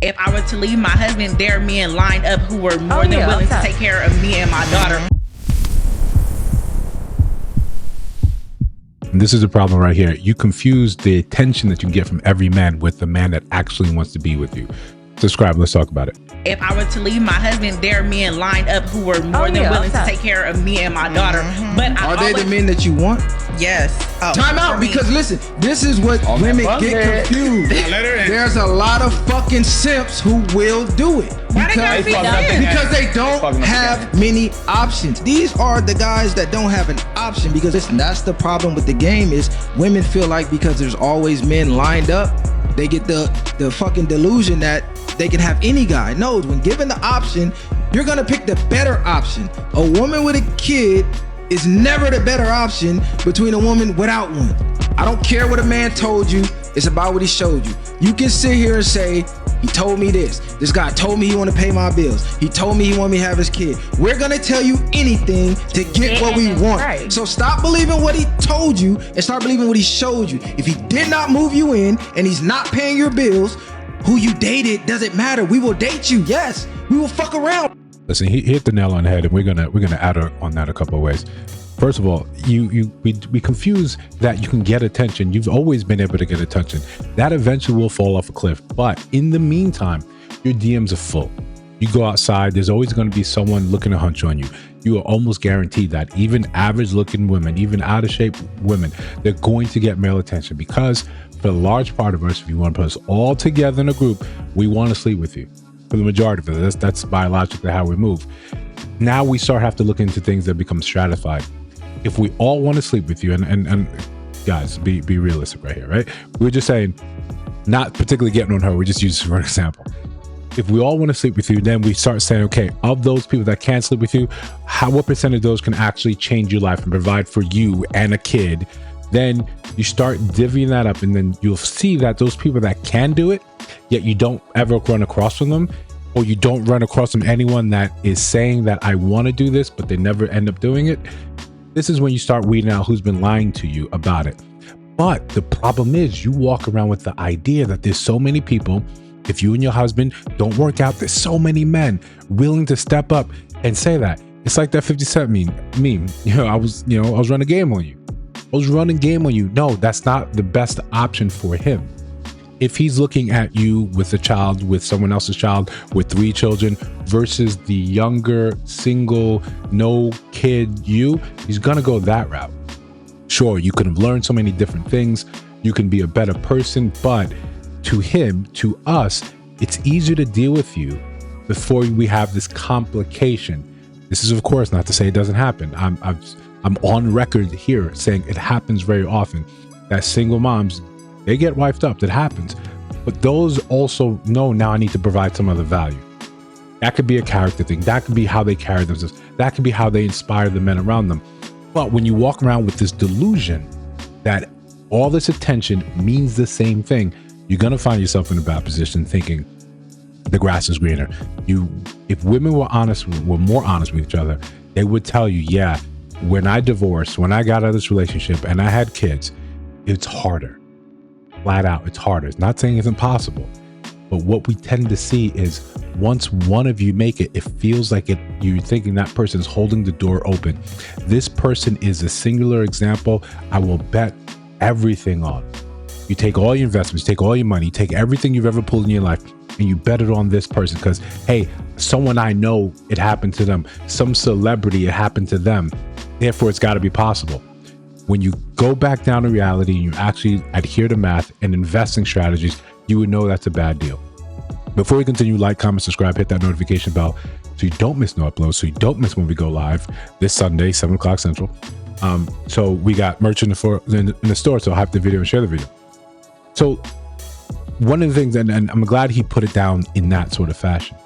If I were to leave my husband, there are men lined up who were more than willing to take care of me and my daughter. And this is the problem right here. You confuse the attention that you get from every man with the man that actually wants to be with you. Subscribe. Let's talk about it. If I were to leave my husband, there are men lined up who were more than willing to take care of me and my daughter. But are they the men that you want? Yes. Time out, because listen, this is what women get confused. There's a lot of fucking simps who will do it because they don't have many options. These are the guys that don't have an option, because listen, that's the problem with the game, is women feel like because there's always men lined up, they get the fucking delusion that they can have any guy. No, when given the option, you're gonna pick the better option. A woman with a kid is never the better option between a woman without one. I don't care what a man told you, it's about what he showed you. You can sit here and say, he told me this guy told me he want to pay my bills, he told me he want me to have his kid. We're gonna tell you anything to get what we want. Right. So stop believing what he told you and start believing what he showed you. If he did not move you in and he's not paying your bills, who you dated doesn't matter. We will date you, yes. We will fuck around. Listen, he hit the nail on the head, and we're gonna add on that a couple of ways. First of all, we confuse that you can get attention. You've always been able to get attention. That eventually will fall off a cliff. But in the meantime, your DMs are full. You go outside, there's always going to be someone looking to hunch on you. You are almost guaranteed that even average looking women, even out of shape women, they're going to get male attention, because for the large part of us, if you want to put us all together in a group, we want to sleep with you. For the majority of it, that's biologically how we move. Now we have to look into things that become stratified. If we all want to sleep with you, and guys, be realistic right here, right? We're just saying, not particularly getting on her, we're just using for an example. If we all want to sleep with you, then we start saying, okay, of those people that can't sleep with you, what percentage of those can actually change your life and provide for you and a kid? Then you start divvying that up, and then you'll see that those people that can do it, yet you don't ever run across from them, or you don't run across from anyone that is saying that I want to do this, but they never end up doing it. This is when you start weeding out who's been lying to you about it. But the problem is, you walk around with the idea that there's so many people, if you and your husband don't work out, there's so many men willing to step up and say that. It's like that 50 Cent meme. I was running game on you. I was running game on you. No, that's not the best option for him. If he's looking at you with a child, with someone else's child, with 3 children versus the younger, single, no kid you, he's gonna go that route. Sure, you could have learned so many different things. You can be a better person, but to him, to us, it's easier to deal with you before we have this complication. This is, of course, not to say it doesn't happen. I'm on record here saying it happens very often that single moms, they get wifed up. That happens. But those also know, now I need to provide some other value. That could be a character thing. That could be how they carry themselves. That could be how they inspire the men around them. But when you walk around with this delusion that all this attention means the same thing, you're going to find yourself in a bad position thinking the grass is greener. If women were more honest with each other, they would tell you, yeah, when I divorced, when I got out of this relationship and I had kids, it's harder. Flat out, it's harder. It's not saying it's impossible, but what we tend to see is once one of you make it, it feels like you're thinking that person's holding the door open. This person is a singular example I will bet everything on. You take all your investments, take all your money, you take everything you've ever pulled in your life, and you bet it on this person because, hey, someone I know, it happened to them. Some celebrity, it happened to them. Therefore, it's got to be possible. When you go back down to reality and you actually adhere to math and investing strategies, you would know that's a bad deal. Before we continue, like, comment, subscribe, hit that notification bell so you don't miss no uploads, so you don't miss when we go live this Sunday, 7 o'clock Central. So we got merch in the store, so I'll have the video and share the video. So one of the things, and I'm glad he put it down in that sort of fashion,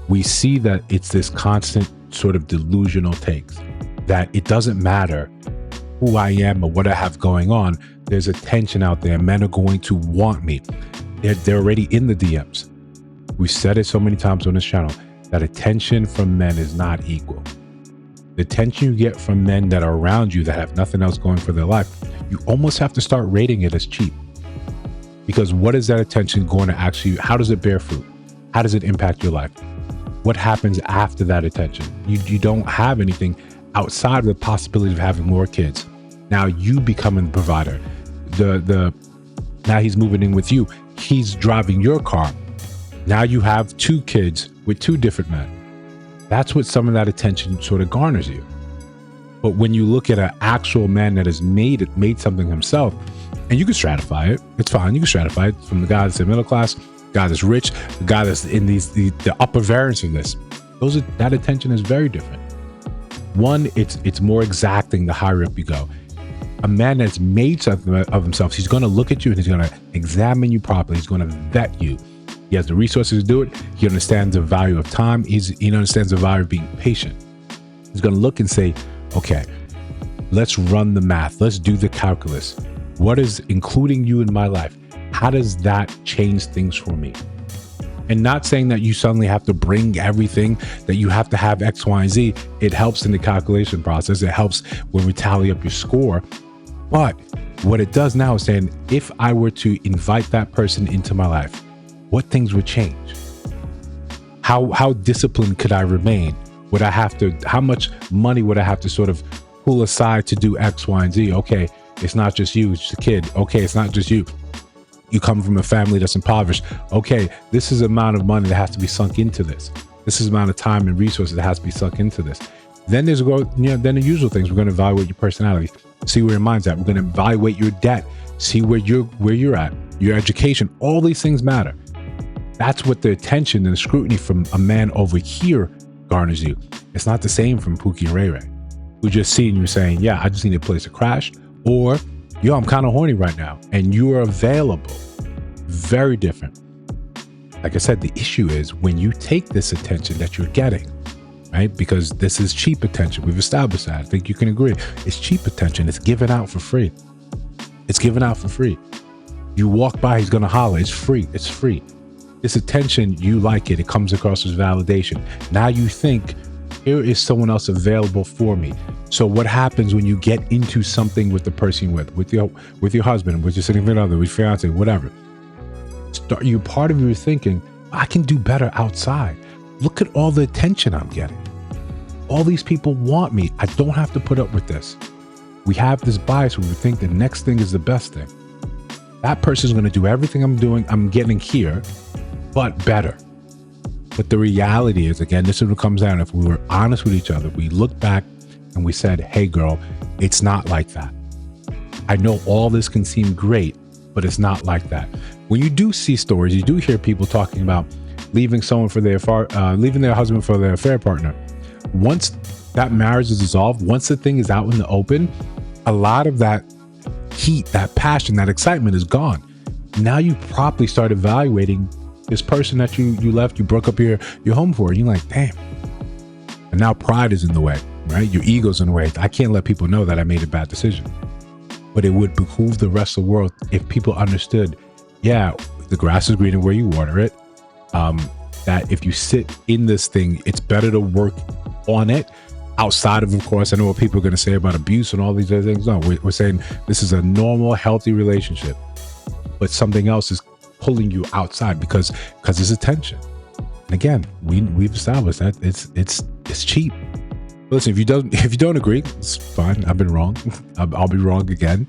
we see that it's this constant sort of delusional takes, that it doesn't matter who I am or what I have going on. There's a tension out there. Men are going to want me. They're already in the DMs. We've said it so many times on this channel that attention from men is not equal. The attention you get from men that are around you that have nothing else going for their life, you almost have to start rating it as cheap. Because what is that attention going to actually, how does it bear fruit? How does it impact your life? What happens after that attention? You don't have anything outside of the possibility of having more kids. Now you becoming the provider. Now he's moving in with you. He's driving your car. Now you have 2 kids with 2 different men. That's what some of that attention sort of garners you. But when you look at an actual man that has made something himself, and you can stratify it, it's fine. You can stratify it from the guy that's in middle class, the guy that's rich, the guy that's in the upper variance of this. That attention is very different. One, it's more exacting the higher up you go. A man that's made something of himself, he's going to look at you and he's going to examine you properly. He's going to vet you. He has the resources to do it. He understands the value of time. He understands the value of being patient. He's going to look and say, okay, let's run the math. Let's do the calculus. What is including you in my life? How does that change things for me? And not saying that you suddenly have to bring everything, that you have to have X, Y, and Z. It helps in the calculation process. It helps when we tally up your score. But what it does now is saying, if I were to invite that person into my life, what things would change? How disciplined could I remain? Would I have to, how much money would I have to sort of pull aside to do X, Y, and Z? Okay, it's not just you, it's the kid. Okay, it's not just you. You come from a family that's impoverished. Okay, this is the amount of money that has to be sunk into this. This is the amount of time and resources that has to be sunk into this. Then there's then the usual things. We're going to evaluate your personality, see where your mind's at. We're going to evaluate your debt, see where you're at, your education. All these things matter. That's what the attention and the scrutiny from a man over here garners you. It's not the same from Pookie and Ray Ray, who just seeing you saying, yeah, I just need a place to crash, or yo, I'm kind of horny right now, and you are available. Very different. Like I said, the issue is when you take this attention that you're getting, right? Because this is cheap attention. We've established that. I think you can agree. It's cheap attention. It's given out for free. It's given out for free. You walk by, he's going to holler. It's free. It's free. This attention, you like it. It comes across as validation. Now you think, here is someone else available for me. So what happens when you get into something with the person you're with your husband, with your significant other, with your fiance, whatever? Part of you is thinking, I can do better outside. Look at all the attention I'm getting. All these people want me. I don't have to put up with this. We have this bias where we think the next thing is the best thing. That person's going to do everything I'm getting here, but better. But the reality is, again, this is what comes down. If we were honest with each other, we look back and we said, hey girl, it's not like that. I know all this can seem great, but it's not like that. When you do see stories, you do hear people talking about leaving someone for leaving their husband for their affair partner. Once that marriage is dissolved, once the thing is out in the open, a lot of that heat, that passion, that excitement is gone. Now you properly start evaluating this person that you left, you broke up your home for. You're like, damn. And now pride is in the way, right? Your ego's in the way. I can't let people know that I made a bad decision. But it would behoove the rest of the world if people understood, yeah, the grass is greener where you water it. That if you sit in this thing, it's better to work on it outside of course, I know what people are going to say about abuse and all these other things. No, we're saying this is a normal, healthy relationship, but something else is pulling you outside because it's attention. And again, we've established that it's cheap. Listen, if you don't agree, it's fine. I've been wrong. I'll be wrong again.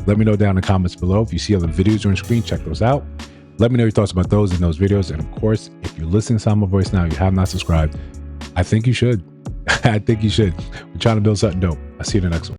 Let me know down in the comments below. If you see other videos on screen, check those out. Let me know your thoughts about those in those videos. And of course, if you're listening to my voice now, you have not subscribed, I think you should. I think you should. We're trying to build something dope. I'll see you in the next one.